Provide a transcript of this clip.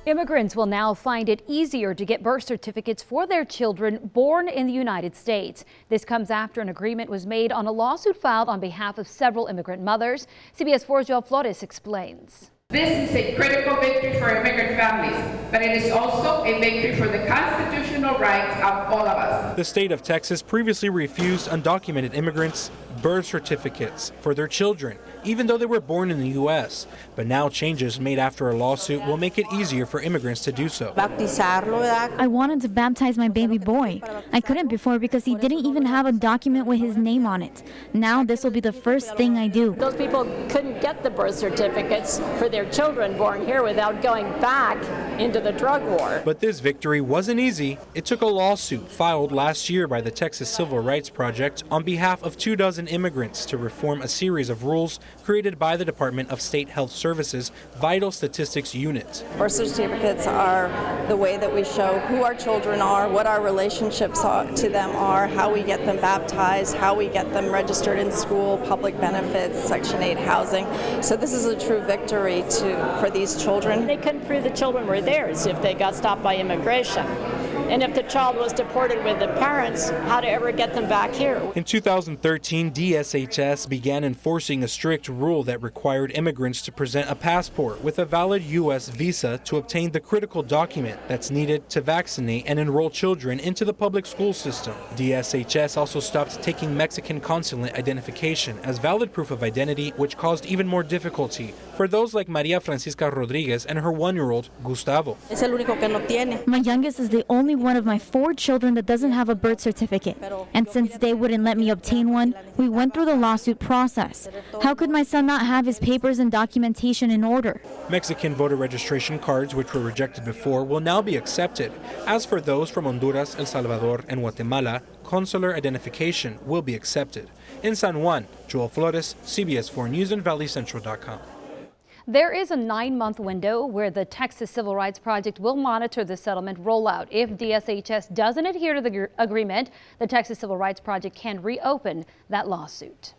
Immigrants will now find it easier to get birth certificates for their children born in the United States. This comes after an agreement was made on a lawsuit filed on behalf of several immigrant mothers. CBS 4's Joel Flores explains. This is a critical victory for immigrant families, but it is also a victory for the constitutional rights of all of us. The state of Texas previously refused undocumented immigrants birth certificates for their children, even though they were born in the U.S. But now changes made after a lawsuit will make it easier for immigrants to do so. I wanted to baptize my baby boy. I couldn't before because he didn't even have a document with his name on it. Now this will be the first thing I do. Those people couldn't get the birth certificates for their children born here without going back into the drug war. But this victory wasn't easy. It took a lawsuit filed last year by the Texas Civil Rights Project on behalf of 24 immigrants to reform a series of rules created by the Department of State Health Services Vital Statistics Unit. Birth certificates are the way that we show who our children are, what our relationships to them are, how we get them baptized, how we get them registered in school, public benefits, Section 8 housing. So this is a true victory for these children. They couldn't prove the children were theirs if they got stopped by immigration. And if the child was deported with the parents, how to ever get them back here? In 2013, DSHS began enforcing a strict rule that required immigrants to present a passport with a valid U.S. visa to obtain the critical document that's needed to vaccinate and enroll children into the public school system. DSHS also stopped taking Mexican consulate identification as valid proof of identity, which caused even more difficulty for those like Maria Francisca Rodriguez and her 1-year-old Gustavo. My youngest is the only one of my 4 children that doesn't have a birth certificate. And since they wouldn't let me obtain one, we went through the lawsuit process. How could my son not have his papers and documentation in order? Mexican voter registration cards, which were rejected before, will now be accepted. As for those from Honduras, El Salvador, and Guatemala, consular identification will be accepted. In San Juan, Joel Flores, CBS 4 News and ValleyCentral.com. There is a 9-month window where the Texas Civil Rights Project will monitor the settlement rollout. If DSHS doesn't adhere to the agreement, the Texas Civil Rights Project can reopen that lawsuit.